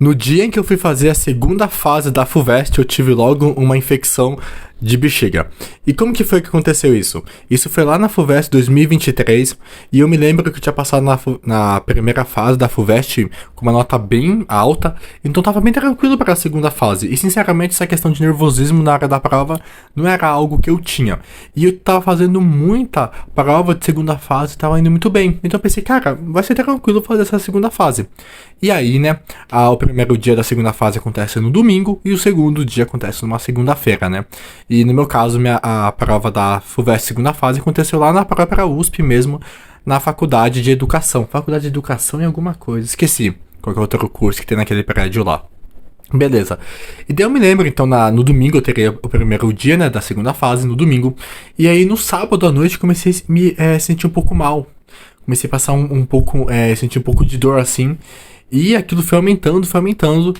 No dia em que eu fui fazer a segunda fase da FUVEST, eu tive logo uma infecção de bexiga. E como que foi que aconteceu isso? Isso foi lá na FUVEST 2023, e eu me lembro que eu tinha passado na primeira fase da FUVEST com uma nota bem alta, então tava bem tranquilo para a segunda fase. E sinceramente, essa questão de nervosismo na hora da prova não era algo que eu tinha. E eu tava fazendo muita prova de segunda fase, tava indo muito bem. Então eu pensei, cara, vai ser tranquilo fazer essa segunda fase. E aí, né, o primeiro dia da segunda fase acontece no domingo e o segundo dia acontece numa segunda-feira, né? E no meu caso, a prova da FUVEST segunda fase aconteceu lá na própria USP mesmo, na Faculdade de Educação. Faculdade de Educação e alguma coisa, esqueci qual que é o outro curso que tem naquele prédio lá. Beleza. E daí eu me lembro, então, no domingo eu teria o primeiro dia, né, da segunda fase, no domingo. E aí no sábado à noite comecei a me sentir um pouco mal. Comecei a passar sentir um pouco de dor assim. E aquilo foi aumentando, foi aumentando.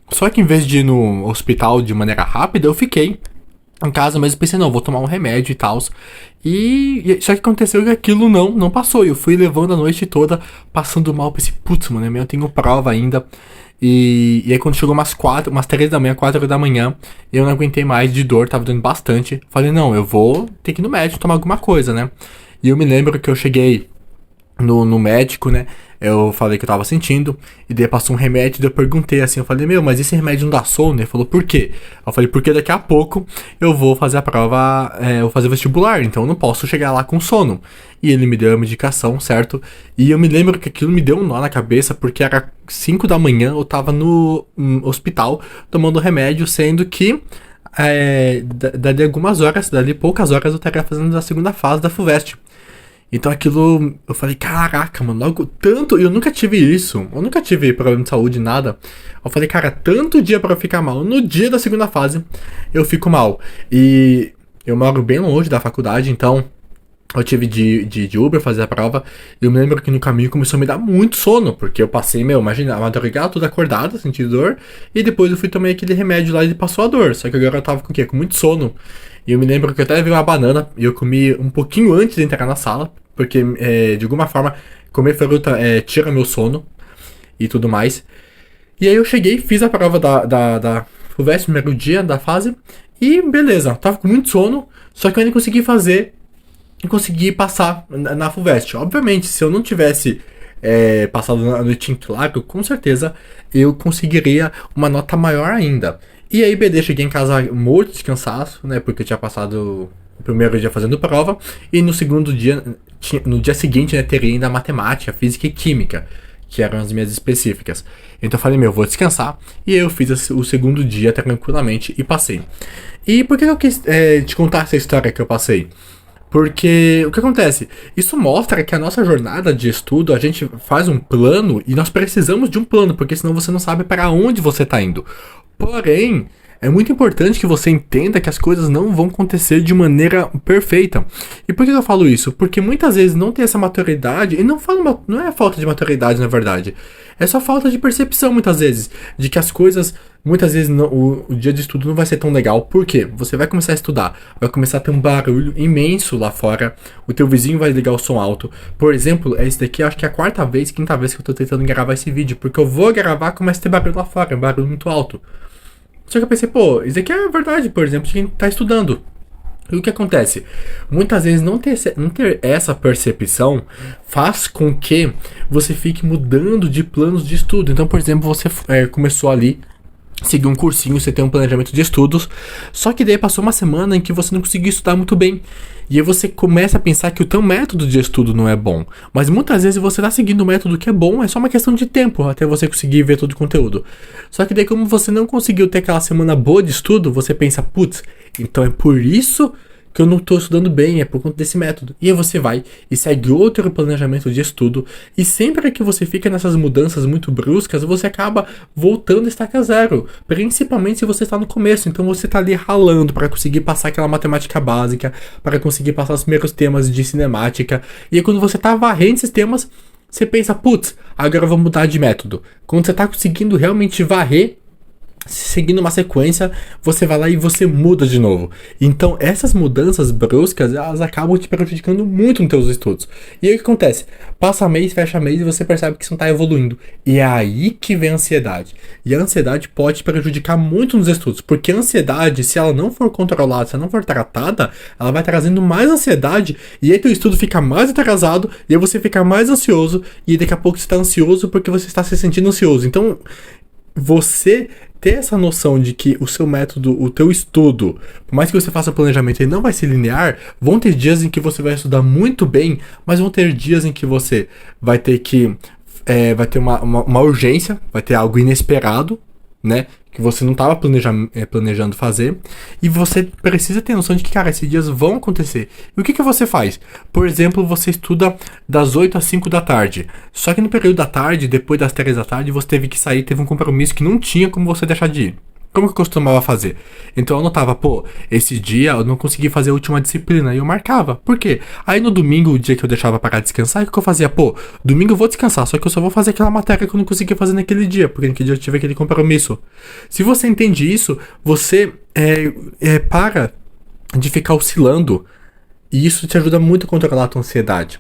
Só que em vez de ir no hospital de maneira rápida, eu fiquei em casa, mas eu pensei, não, vou tomar um remédio e tal. Só que aconteceu que aquilo não passou. Eu fui levando a noite toda, passando mal. Pensei, putz, mano, eu tenho prova ainda. E aí quando chegou umas 3 da manhã, 4 da manhã, eu não aguentei mais de dor, tava doendo bastante. Falei, não, eu vou ter que ir no médico tomar alguma coisa, né? E eu me lembro que eu cheguei no médico, né? Eu falei que eu tava sentindo, e daí passou um remédio, daí eu perguntei assim, eu falei, mas esse remédio não dá sono? Ele falou, por quê? Eu falei, porque daqui a pouco eu vou fazer a prova, eu vou fazer vestibular, então eu não posso chegar lá com sono. E ele me deu a medicação, certo? E eu me lembro que aquilo me deu um nó na cabeça, porque era 5 da manhã, eu tava no hospital tomando remédio, sendo que dali algumas horas, dali poucas horas eu estaria fazendo a segunda fase da FUVEST. Então aquilo, eu falei, caraca, mano, logo tanto, eu nunca tive isso, eu nunca tive problema de saúde, nada. Eu falei, cara, tanto dia pra eu ficar mal, no dia da segunda fase eu fico mal. E eu moro bem longe da faculdade, então eu tive de Uber fazer a prova. E eu me lembro que no caminho começou a me dar muito sono, porque eu passei, imagina, a madrugada toda acordada, sentindo dor. E depois eu fui tomar aquele remédio lá e ele passou a dor, só que agora eu tava com o quê? Com muito sono. E eu me lembro que eu até levei uma banana e eu comi um pouquinho antes de entrar na sala, porque de alguma forma comer fruta tira meu sono e tudo mais. E aí eu cheguei, fiz a prova da FUVEST, primeiro dia da fase, e beleza, tava com muito sono, só que eu ainda consegui fazer e consegui passar na FUVEST. Obviamente, se eu não tivesse passado a noite em claro, com certeza eu conseguiria uma nota maior ainda. E aí, beleza, cheguei em casa morto de cansaço, né, porque eu tinha passado o primeiro dia fazendo prova, e no segundo dia, no dia seguinte, né, teria ainda matemática, física e química, que eram as minhas específicas. Então eu falei, vou descansar, e aí eu fiz o segundo dia tranquilamente e passei. E por que eu quis te contar essa história que eu passei? Porque o que acontece? Isso mostra que a nossa jornada de estudo, a gente faz um plano e nós precisamos de um plano, porque senão você não sabe para onde você está indo. Porém, é muito importante que você entenda que as coisas não vão acontecer de maneira perfeita. E por que eu falo isso? Porque muitas vezes não tem essa maturidade, e não é falta de maturidade na verdade, é só falta de percepção muitas vezes, de que as coisas, muitas vezes o dia de estudo não vai ser tão legal. Por quê? Você vai começar a estudar, vai começar a ter um barulho imenso lá fora, o teu vizinho vai ligar o som alto. Por exemplo, esse daqui acho que é a quinta vez que eu tô tentando gravar esse vídeo, porque eu vou gravar e começa a ter barulho lá fora, um barulho muito alto. Só que eu pensei, isso aqui é verdade, por exemplo, de quem tá estudando. E o que acontece? Muitas vezes não ter essa percepção faz com que você fique mudando de planos de estudo. Então, por exemplo, você começou ali, seguir um cursinho, você tem um planejamento de estudos, só que daí passou uma semana em que você não conseguiu estudar muito bem. E aí você começa a pensar que o teu método de estudo não é bom. Mas muitas vezes você está seguindo um método que é bom, é só uma questão de tempo até você conseguir ver todo o conteúdo. Só que daí, como você não conseguiu ter aquela semana boa de estudo, você pensa, putz, então é por isso que eu não estou estudando bem, é por conta desse método. E aí você vai e segue outro planejamento de estudo, e sempre que você fica nessas mudanças muito bruscas, você acaba voltando a estaca zero, principalmente se você está no começo. Então você está ali ralando para conseguir passar aquela matemática básica, para conseguir passar os primeiros temas de cinemática, e aí quando você está varrendo esses temas, você pensa, putz, agora eu vou mudar de método. Quando você está conseguindo realmente varrer seguindo uma sequência, você vai lá e você muda de novo. Então, essas mudanças bruscas, elas acabam te prejudicando muito nos teus estudos. E aí o que acontece? Passa mês, fecha mês e você percebe que você não está evoluindo. E é aí que vem a ansiedade. E a ansiedade pode te prejudicar muito nos estudos, porque a ansiedade, se ela não for controlada, se ela não for tratada, ela vai trazendo mais ansiedade, e aí teu estudo fica mais atrasado, e aí você fica mais ansioso, e daqui a pouco você está ansioso porque você está se sentindo ansioso. Então, você ter essa noção de que o seu método, o teu estudo, por mais que você faça planejamento, ele não vai ser linear. Vão ter dias em que você vai estudar muito bem, mas vão ter dias em que você vai ter que vai ter uma urgência, vai ter algo inesperado, né? Que você não estava planejando fazer. E você precisa ter noção de que, cara, esses dias vão acontecer. E o que você faz? Por exemplo, você estuda das 8 às 5 da tarde. Só que no período da tarde, depois das 3 da tarde, você teve que sair, teve um compromisso que não tinha como você deixar de ir. Como que eu costumava fazer? Então eu anotava, pô, esse dia eu não consegui fazer a última disciplina. E eu marcava. Por quê? Aí no domingo, o dia que eu deixava para descansar, o que eu fazia? Pô, domingo eu vou descansar, só que eu só vou fazer aquela matéria que eu não consegui fazer naquele dia, porque naquele dia eu tive aquele compromisso. Se você entende isso, você para de ficar oscilando. E isso te ajuda muito a controlar a tua ansiedade.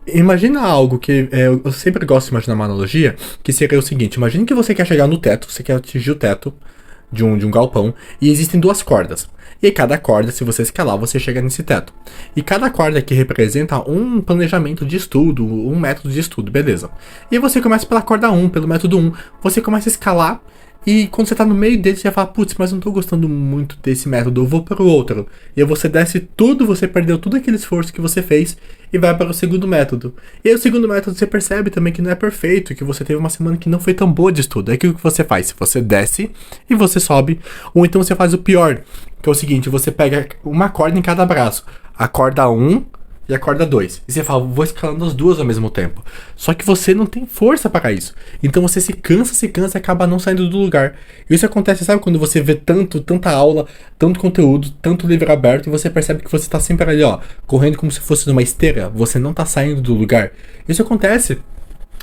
Imagina algo que eu sempre gosto de imaginar uma analogia, que seria o seguinte: imagine que você quer chegar no teto, você quer atingir o teto de um galpão, e existem duas cordas. E cada corda, se você escalar, você chega nesse teto. E cada corda aqui representa um planejamento de estudo, um método de estudo, beleza. E você começa pela corda 1, pelo método 1, você começa a escalar, e quando você tá no meio dele, você vai falar, putz, mas não tô gostando muito desse método, eu vou para o outro. E aí você desce tudo, você perdeu todo aquele esforço que você fez, e vai para o segundo método. E aí o segundo método você percebe também que não é perfeito, que você teve uma semana que não foi tão boa de estudo. Aí o que você faz? Você desce e você sobe, ou então você faz o pior, que é o seguinte: você pega uma corda em cada braço, a corda 1 e a corda 2. E você fala, vou escalando as duas ao mesmo tempo. Só que você não tem força para isso. Então você se cansa e acaba não saindo do lugar. Isso acontece, sabe, quando você vê tanta aula, tanto conteúdo, tanto livro aberto, e você percebe que você tá sempre ali, ó, correndo como se fosse numa esteira. Você não tá saindo do lugar. Isso acontece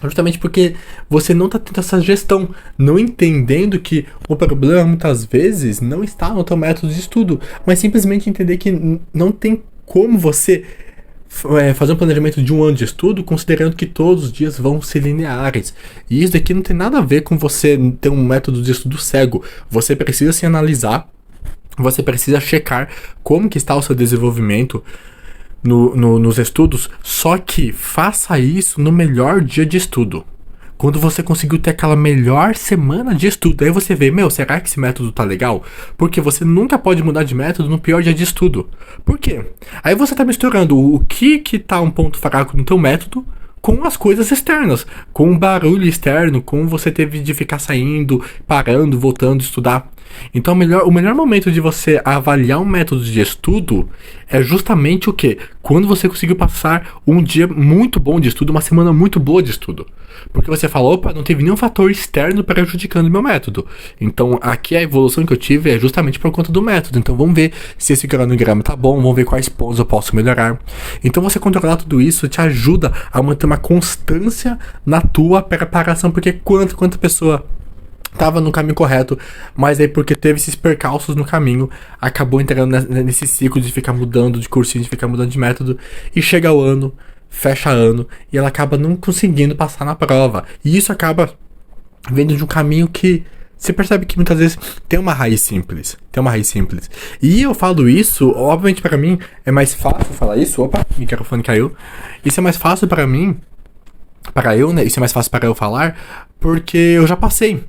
justamente porque você não tá tendo essa gestão, não entendendo que o problema muitas vezes não está no teu método de estudo, mas simplesmente entender que não tem como você fazer um planejamento de um ano de estudo considerando que todos os dias vão ser lineares. E isso daqui não tem nada a ver com você ter um método de estudo cego. Você precisa se analisar, você precisa checar como que está o seu desenvolvimento nos estudos, só que faça isso no melhor dia de estudo. Quando você conseguiu ter aquela melhor semana de estudo, aí você vê, será que esse método tá legal? Porque você nunca pode mudar de método no pior dia de estudo. Por quê? Aí você tá misturando o que tá um ponto fraco no teu método com as coisas externas, com o barulho externo, com você teve de ficar saindo, parando, voltando a estudar. Então o melhor momento de você avaliar um método de estudo é justamente o quê? Quando você conseguiu passar um dia muito bom de estudo, uma semana muito boa de estudo. Porque você fala, opa, não teve nenhum fator externo prejudicando o meu método. Então aqui a evolução que eu tive é justamente por conta do método. Então vamos ver se esse cronograma tá bom, vamos ver quais pontos eu posso melhorar. Então você controlar tudo isso te ajuda a manter uma constância na tua preparação, porque quanta pessoa tava no caminho correto, mas aí porque teve esses percalços no caminho, acabou entrando nesse ciclo de ficar mudando de cursinho, de ficar mudando de método, e chega o ano, fecha ano, e ela acaba não conseguindo passar na prova. E isso acaba vindo de um caminho que você percebe que muitas vezes tem uma raiz simples. E eu falo isso, obviamente pra mim é mais fácil falar isso. Opa, o microfone caiu. Isso é mais fácil pra mim, para eu, né? Isso é mais fácil para eu falar, porque eu já passei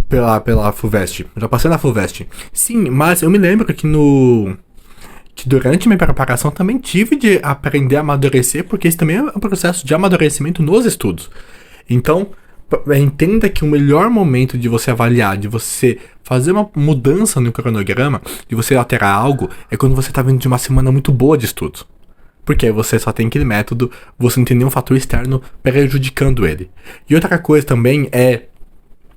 pela FUVEST. Eu já passei na FUVEST. Sim, mas eu me lembro que durante minha preparação também tive de aprender a amadurecer, porque isso também é um processo de amadurecimento nos estudos. Então, entenda que o melhor momento de você avaliar, de você fazer uma mudança no cronograma, de você alterar algo, é quando você está vindo de uma semana muito boa de estudos. Porque você só tem aquele método, você não tem nenhum fator externo prejudicando ele. E outra coisa também é,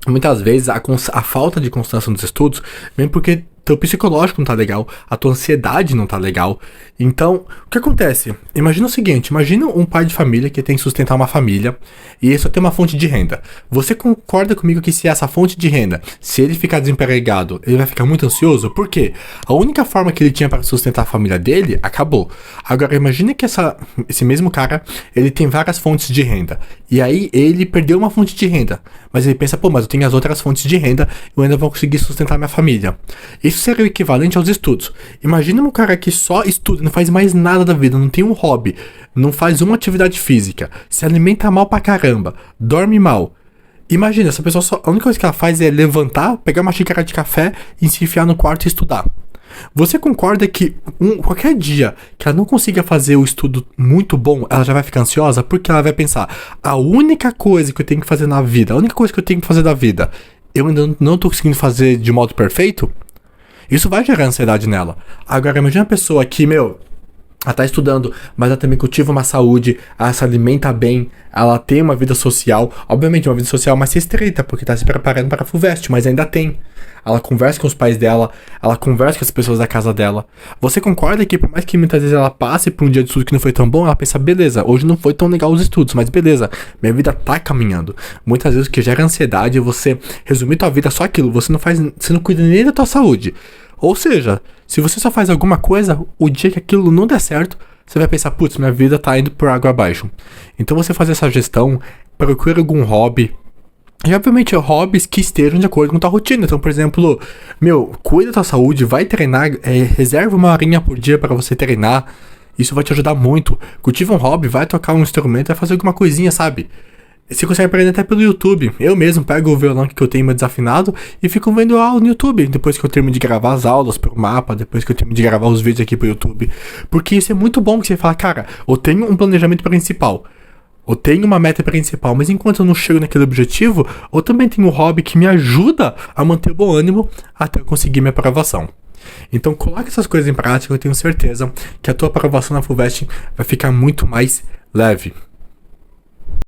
muitas vezes, a falta de constância nos estudos vem porque teu psicológico não tá legal, a tua ansiedade não tá legal. Então, o que acontece? Imagina o seguinte, imagina um pai de família que tem que sustentar uma família e ele só tem uma fonte de renda. Você concorda comigo que se essa fonte de renda, se ele ficar desempregado, ele vai ficar muito ansioso? Por quê? A única forma que ele tinha para sustentar a família dele, acabou. Agora, imagina que esse mesmo cara, ele tem várias fontes de renda. E aí, ele perdeu uma fonte de renda. Mas ele pensa, pô, mas eu tenho as outras fontes de renda, eu ainda vou conseguir sustentar minha família. Isso seria o equivalente aos estudos. Imagina um cara que só estuda, não faz mais nada da vida, não tem um hobby, não faz uma atividade física, se alimenta mal pra caramba, dorme mal. Imagina, essa pessoa só, a única coisa que ela faz é levantar, pegar uma xícara de café e se enfiar no quarto e estudar. Você concorda que qualquer dia que ela não consiga fazer o estudo muito bom, ela já vai ficar ansiosa? Porque ela vai pensar, a única coisa que eu tenho que fazer na vida, a única coisa que eu tenho que fazer da vida, eu ainda não tô conseguindo fazer de modo perfeito? Isso vai gerar ansiedade nela. Agora, imagina uma pessoa que, ela tá estudando, mas ela também cultiva uma saúde, ela se alimenta bem, ela tem uma vida social, obviamente uma vida social mais restrita, porque tá se preparando para a FUVEST, mas ainda tem. Ela conversa com os pais dela, ela conversa com as pessoas da casa dela. Você concorda que por mais que muitas vezes ela passe por um dia de estudo que não foi tão bom, ela pensa, beleza, hoje não foi tão legal os estudos, mas beleza, minha vida tá caminhando. Muitas vezes o que gera ansiedade é você resumir tua vida só aquilo, você não cuida nem da tua saúde. Ou seja, se você só faz alguma coisa, o dia que aquilo não der certo, você vai pensar, putz, minha vida tá indo por água abaixo. Então você fazer essa gestão, procura algum hobby, e obviamente hobbies que estejam de acordo com a tua rotina. Então, por exemplo, cuida da tua saúde, vai treinar, reserva uma horinha por dia para você treinar, isso vai te ajudar muito. Cultiva um hobby, vai tocar um instrumento, vai fazer alguma coisinha, sabe? Você consegue aprender até pelo YouTube. Eu mesmo pego o violão que eu tenho meio desafinado e fico vendo aula no YouTube. Depois que eu termino de gravar as aulas pro mapa, depois que eu termino de gravar os vídeos aqui pro YouTube. Porque isso é muito bom que você fala, cara, eu tenho um planejamento principal. Eu tenho uma meta principal, mas enquanto eu não chego naquele objetivo, eu também tenho um hobby que me ajuda a manter o bom ânimo até eu conseguir minha aprovação. Então coloque essas coisas em prática, eu tenho certeza que a tua aprovação na FUVEST vai ficar muito mais leve.